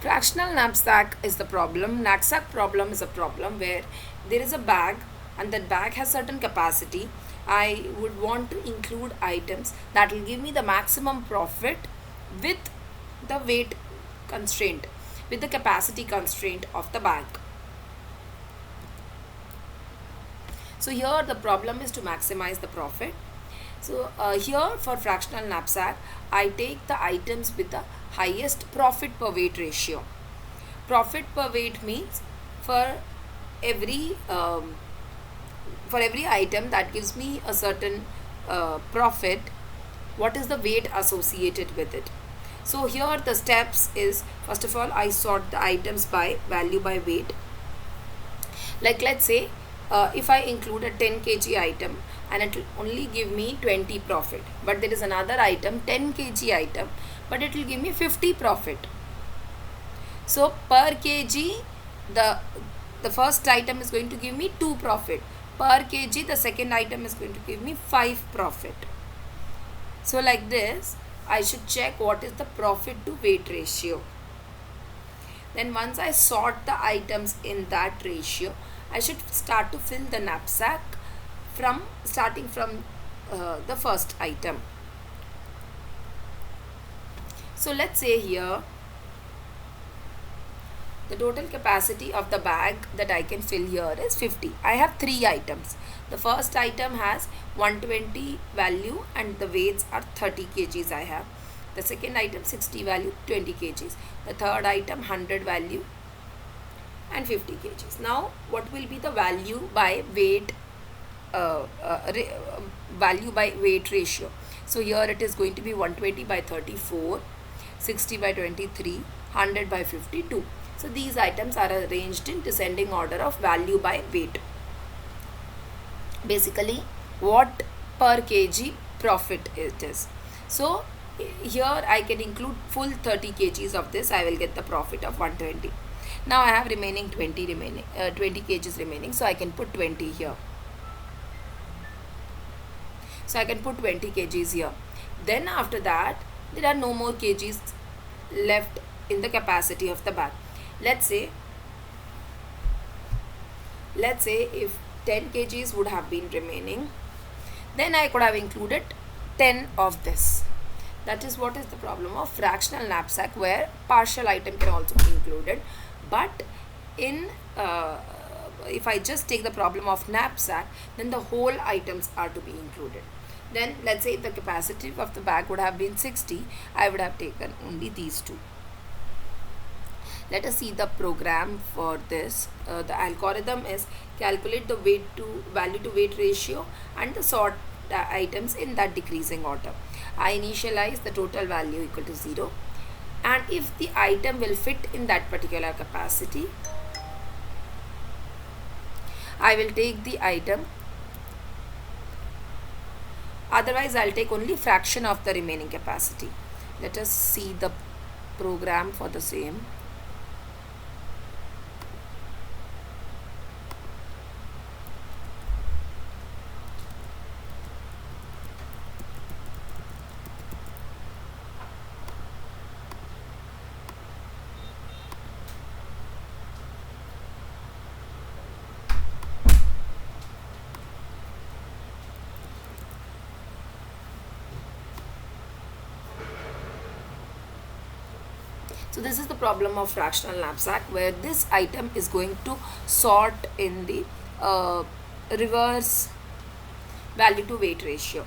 Fractional knapsack is the problem. Knapsack problem is a problem where there is a bag and that bag has certain capacity. I would want to include items that will give me the maximum profit with the weight constraint, with the capacity constraint of the bag. So here the problem is to maximize the profit. So here for fractional knapsack, I take the items with the highest profit per weight ratio. Profit per weight means for every item that gives me a certain profit, what is the weight associated with it. So here the steps is, first of all I sort the items by value by weight. Like let's say if I include a 10 kg item and it will only give me 20 profit, but there is another item 10 kg item but it will give me 50 profit. So per kg the first item is going to give me 2 profit, per kg the second item is going to give me 5 profit. So like this I should check what is the profit to weight ratio. Then once I sort the items in that ratio, I should start to fill the knapsack starting from the first item. So let's say here the total capacity of the bag that I can fill here is 50. I have 3 items. The first item has 120 value and the weights are 30 kgs I have. The second item 60 value, 20 kgs. The third item 100 value and 50 kgs. Now what will be the value by weight ratio? So here it is going to be 120 by 34, 60 by 23, 100 by 52. So these items are arranged in descending order of value by weight. Basically what per kg profit it is. So here I can include full 30 kgs of this. I will get the profit of 120. Now I have remaining 20 kgs remaining, so I can put 20 here. So I can put 20 kgs here. Then after that there are no more kgs left in the capacity of the bag. Let's say if 10 kgs would have been remaining, then I could have included 10 of this. That is what is the problem of fractional knapsack, where partial item can also be included. But in if I just take the problem of knapsack, then the whole items are to be included. Then let's say if the capacity of the bag would have been 60, I would have taken only these two. Let us see the program for this. The algorithm is calculate the value to weight ratio and the sort the items in that decreasing order. I initialize the total value equal to 0, and if the item will fit in that particular capacity, I will take the item. Otherwise I'll take only fraction of the remaining capacity. Let us see the program for the same. So this is the problem of fractional knapsack, where this item is going to sort in the reverse value to weight ratio.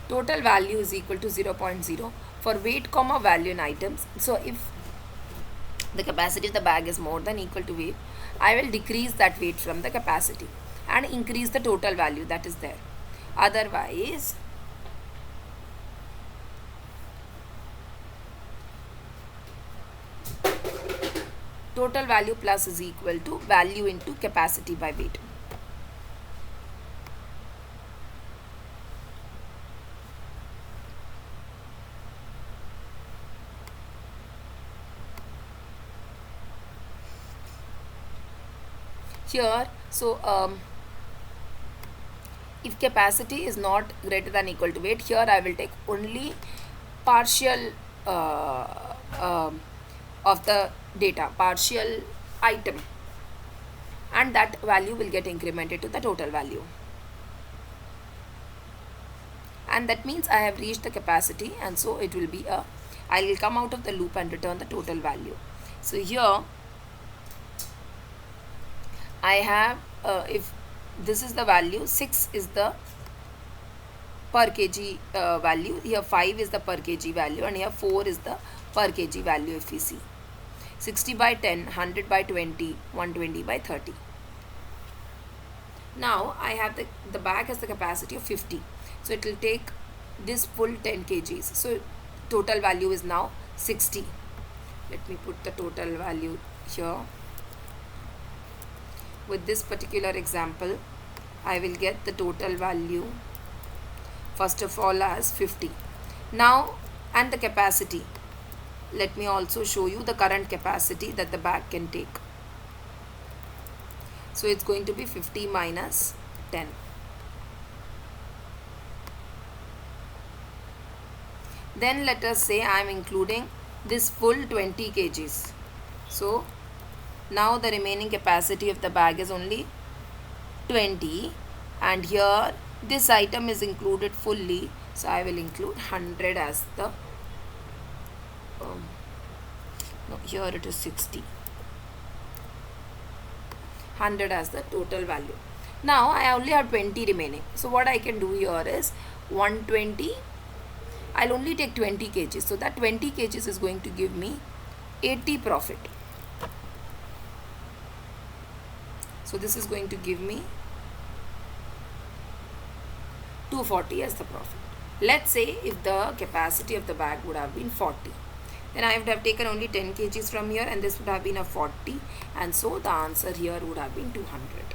Total value is equal to 0.0 for weight comma value in items. So if the capacity of the bag is more than equal to weight, I will decrease that weight from the capacity and increase the total value that is there. Otherwise total value plus is equal to value into capacity by weight. Here, so if capacity is not greater than equal to weight, here I will take only partial of the data, partial item, and that value will get incremented to the total value. And that means I have reached the capacity, and so it will be I will come out of the loop and return the total value. So here I have, if this is the value, 6 is the per kg value, here 5 is the per kg value, and here 4 is the per kg value. If we see 60 by 10, 100 by 20, 120 by 30. Now I have the bag has the capacity of 50, so it will take this full 10 kgs. So total value is now 60. Let me put the total value here. With this particular example, I will get the total value first of all as 50. Now, and the capacity, let me also show you the current capacity that the bag can take. So it's going to be 50 minus 10. Then let us say I am including this full 20 kgs. So now the remaining capacity of the bag is only 20, and here this item is included fully, so I will include 100 as the no, here it is 60, 100 as the total value. Now I only have 20 remaining, so what I can do here is 120, I'll only take 20 kgs, so that 20 kgs is going to give me 80 profit. So this is going to give me 240 as the profit. Let's say if the capacity of the bag would have been 40, then I would have taken only 10 kgs from here, and this would have been a 40, and so the answer here would have been 200.